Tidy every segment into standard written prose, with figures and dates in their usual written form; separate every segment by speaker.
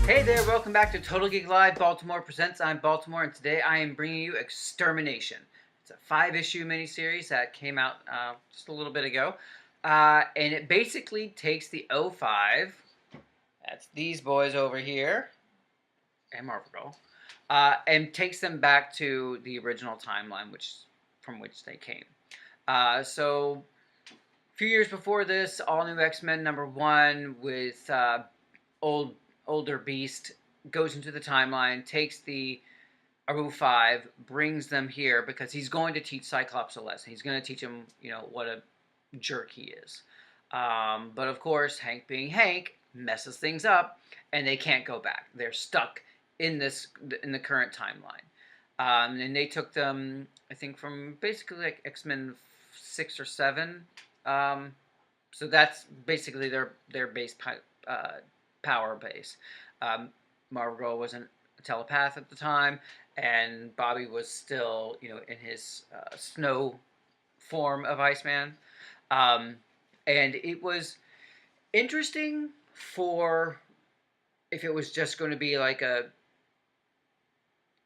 Speaker 1: Hey there, welcome back to Total Geek Live Baltimore Presents. I'm Baltimore, and today I am bringing you Extermination. It's a 5-issue miniseries that came out just a little bit ago. And it basically takes the O5, that's these boys over here, and Marvel Girl, and takes them back to the original timeline from which they came. So, a few years before this, All New X-Men #1 with older Beast goes into the timeline, takes the O5, brings them here because he's going to teach Cyclops a lesson. He's going to teach him, what a jerk he is. But of course, Hank being Hank messes things up, and they can't go back. They're stuck in the current timeline. And they took them, I think, from basically like X-Men 6 or 7. So that's basically their base power base. Margot wasn't a telepath at the time, and Bobby was still, in his snow form of Iceman. And it was interesting for if it was just going to be like a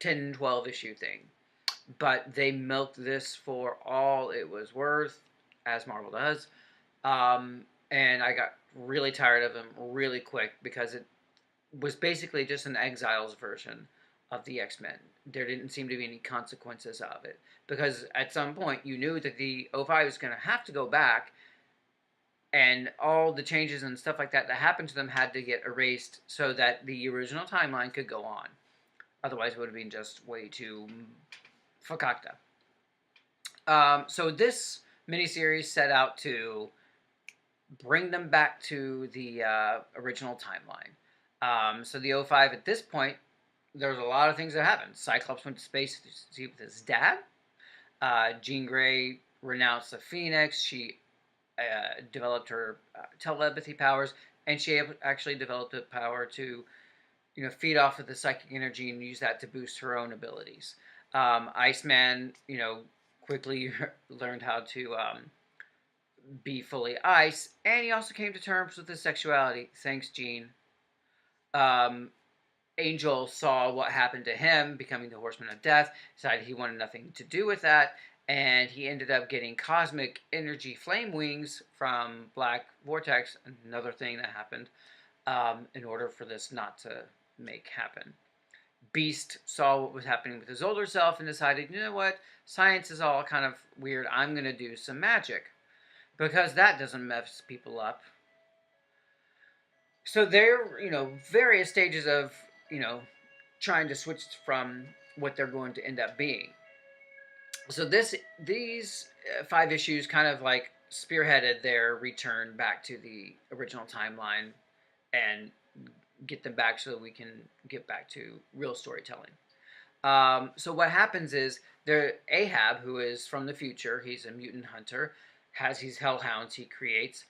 Speaker 1: 10, 12 issue thing. But they milked this for all it was worth, as Marvel does. And I got really tired of them really quick because it was basically just an Exiles version of the X-Men. There didn't seem to be any consequences of it because at some point you knew that the O5 was going to have to go back, and all the changes and stuff like that happened to them had to get erased so that the original timeline could go on. Otherwise, it would have been just way too fakakta. So this miniseries set out to bring them back to the original timeline. So the O5 at this point, there's a lot of things that happened. Cyclops went to space to see with his dad. Jean Grey renounced the Phoenix. She developed her telepathy powers, and she actually developed the power to, feed off of the psychic energy and use that to boost her own abilities. Iceman, quickly learned how to be fully ice, and he also came to terms with his sexuality. Thanks, Jean. Angel saw what happened to him, becoming the Horseman of Death, decided he wanted nothing to do with that, and he ended up getting cosmic energy flame wings from Black Vortex, another thing that happened, in order for this not to make happen. Beast saw what was happening with his older self and decided, you know what, science is all kind of weird, I'm going to do some magic, because that doesn't mess people up. So they're, various stages of, trying to switch from what they're going to end up being. So these 5 issues kind of like spearheaded their return back to the original timeline and get them back so that we can get back to real storytelling. So what happens is Ahab, who is from the future, he's a mutant hunter, has these hellhounds he creates,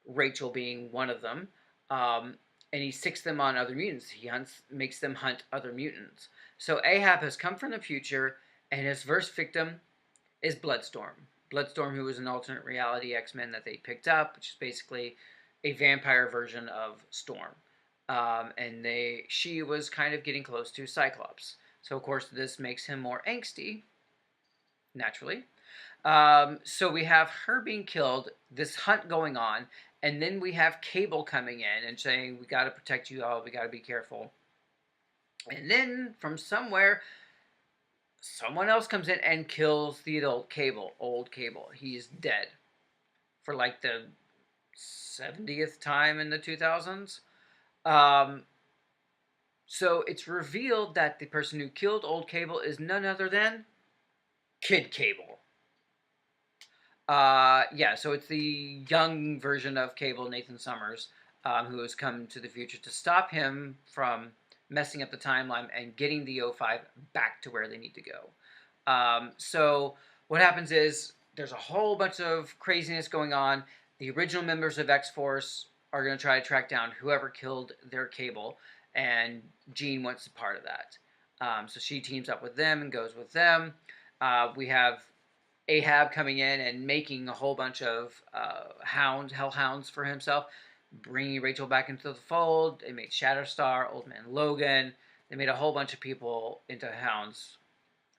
Speaker 1: Rachel being one of them, and he sticks them on other mutants. He makes them hunt other mutants. So Ahab has come from the future, and his first victim is Bloodstorm. Bloodstorm, who was an alternate reality X-Men that they picked up, which is basically a vampire version of Storm. And she was kind of getting close to Cyclops. So, of course, this makes him more angsty, naturally. So we have her being killed, this hunt going on, and then we have Cable coming in and saying, we got to protect you all, we got to be careful. And then, from somewhere, someone else comes in and kills the old Cable. He's dead. For like the 70th time in the 2000s. So it's revealed that the person who killed old Cable is none other than Kid Cable. So it's the young version of Cable, Nathan Summers, who has come to the future to stop him from messing up the timeline and getting the O5 back to where they need to go. So what happens is there's a whole bunch of craziness going on. The original members of X-Force are going to try to track down whoever killed their Cable, and Jean wants a part of that. So she teams up with them and goes with them. We have Ahab coming in and making a whole bunch of hellhounds for himself. bringing Rachel back into the fold. They made Shatterstar, Old Man Logan. They made a whole bunch of people into hounds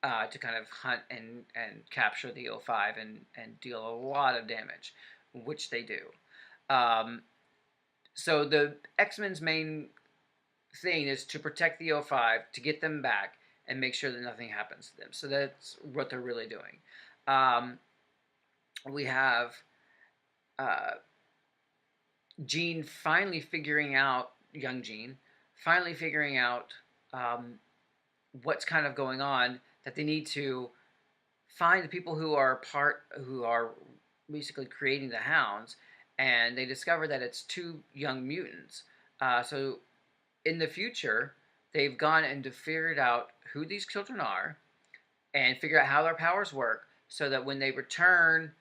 Speaker 1: to kind of hunt and capture the O5 and deal a lot of damage, which they do. So the X-Men's main thing is to protect the O5, to get them back, and make sure that nothing happens to them. So that's what they're really doing. We have Jean finally figuring out, young Jean, finally figuring out what's kind of going on, that they need to find the people who are basically creating the hounds, and they discover that it's two young mutants. So in the future, they've gone and figured out who these children are and figure out how their powers work, so that when they return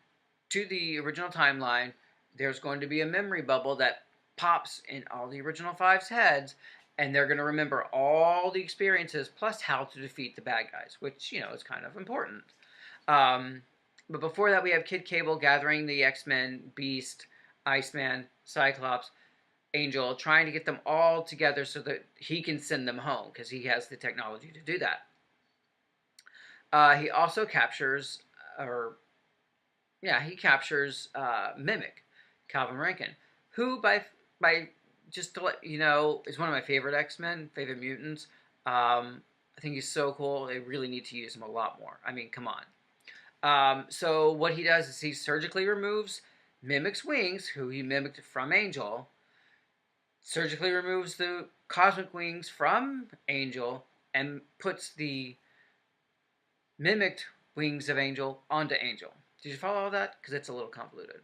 Speaker 1: to the original timeline, there's going to be a memory bubble that pops in all the original Five's heads, and they're going to remember all the experiences plus how to defeat the bad guys, which, you know, is kind of important. But before that, we have Kid Cable gathering the X-Men, Beast, Iceman, Cyclops, Angel, trying to get them all together so that he can send them home, because he has the technology to do that. He also captures, he captures Mimic, Calvin Rankin, who by just to let you know, is one of my favorite X-Men, favorite mutants. I think he's so cool. They really need to use him a lot more. I mean, come on. So what he does is he surgically removes Mimic's wings, who he mimicked from Angel, surgically removes the cosmic wings from Angel, and puts the mimicked wings of Angel onto Angel. Did you follow all that? Because it's a little convoluted.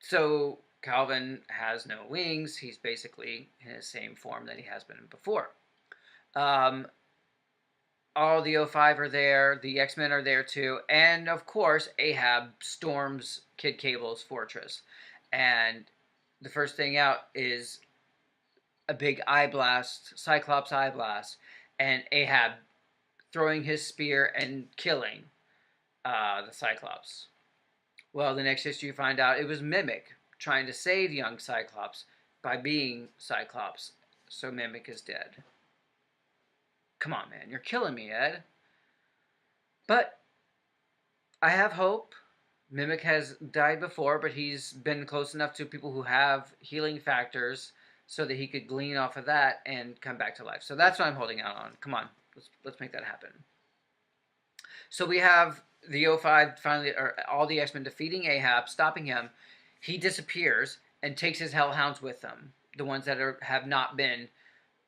Speaker 1: So Calvin has no wings. He's basically in his same form that he has been in before. All the O5 are there. The X-Men are there too. And, of course, Ahab storms Kid Cable's fortress. And the first thing out is a big eye blast, Cyclops eye blast, and Ahab throwing his spear and killing the Cyclops. Well, the next issue you find out it was Mimic trying to save young Cyclops by being Cyclops, so Mimic is dead. Come on, man, you're killing me, Ed. But I have hope. Mimic has died before, but he's been close enough to people who have healing factors so that he could glean off of that and come back to life. So that's what I'm holding out on. Come on, let's make that happen. So we have the O5 finally, or all the X-Men defeating Ahab, stopping him. He disappears and takes his Hellhounds with him, the ones that have not been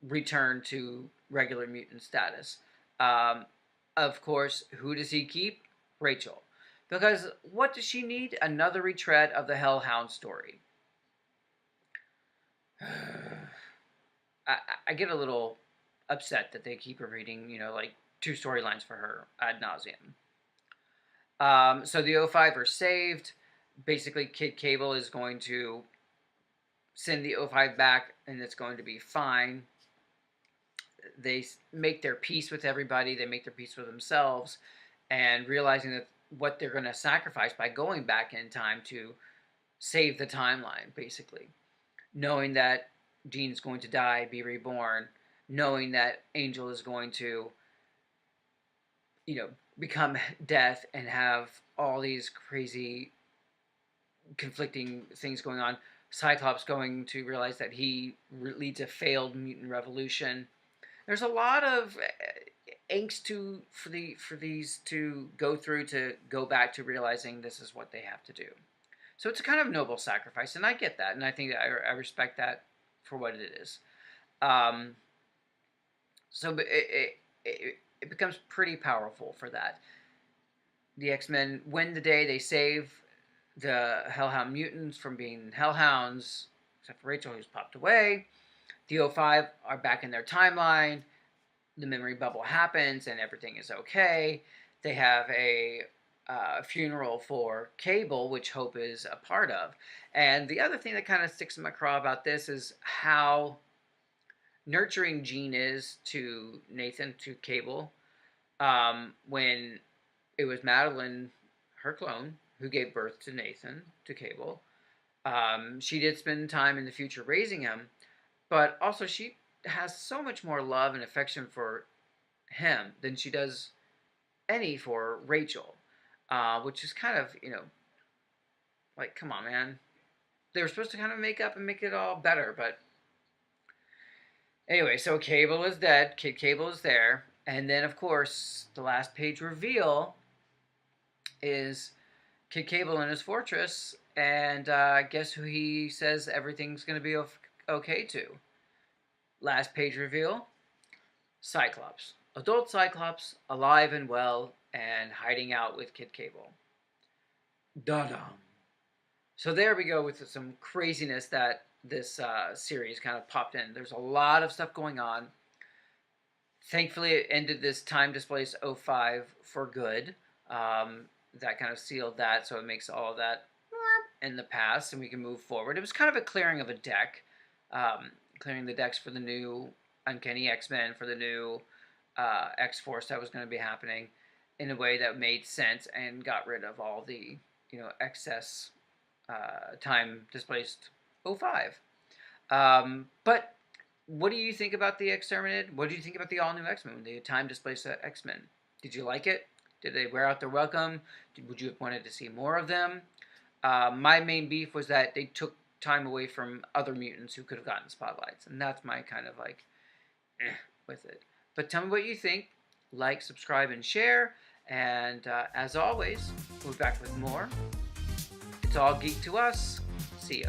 Speaker 1: returned to regular mutant status. Of course, who does he keep? Rachel. Because what does she need? Another retread of the Hellhound story. I get a little upset that they keep repeating, you know, like 2 storylines for her ad nauseum. So the O5 are saved. Basically, Kid Cable is going to send the O5 back, and it's going to be fine. They make their peace with everybody. They make their peace with themselves, and realizing that what they're going to sacrifice by going back in time to save the timeline, basically. Knowing that Jean's going to die, be reborn, knowing that Angel is going to, you know, become death and have all these crazy conflicting things going on. Cyclops going to realize that he leads a failed mutant revolution. There's a lot of angst for these to go through to go back to realizing this is what they have to do. So it's a kind of noble sacrifice, and I get that, and I think I respect that for what it is. So it becomes pretty powerful for that. The X-Men win the day. They save the Hellhound mutants from being Hellhounds, except for Rachel, who's popped away. The O5 are back in their timeline. The memory bubble happens, and everything is okay. They have a funeral for Cable, which Hope is a part of. And the other thing that kind of sticks in my craw about this is how nurturing Jean is to Nathan, to Cable, when it was Madeline, her clone, who gave birth to Nathan, to Cable. She did spend time in the future raising him, but also she has so much more love and affection for him than she does any for Rachel, which is kind of, like, come on, man. They were supposed to kind of make up and make it all better, but anyway, so Cable is dead. Kid Cable is there. And then, of course, the last page reveal is Kid Cable in his fortress. And guess who he says everything's going to be okay to? Last page reveal, Cyclops. Adult Cyclops, alive and well, and hiding out with Kid Cable. Da-dum. So there we go with some craziness that this series kind of popped in. There's a lot of stuff going on. Thankfully, it ended this time-displaced 05 for good. That kind of sealed that, so it makes all of that in the past, and we can move forward. It was kind of a clearing of a deck. Clearing the decks for the new Uncanny X-Men, for the new X-Force that was going to be happening in a way that made sense and got rid of all the, excess time-displaced 05. But what do you think about the Exterminated? What do you think about the all-new X-Men, the time-displaced X-Men? Did you like it? Did they wear out their welcome? Would you have wanted to see more of them? My main beef was that they took time away from other mutants who could have gotten spotlights, and that's my kind of like with it. But tell me what you think. Like, subscribe, and share. And as always, we'll be back with more. It's all geek to us. See ya.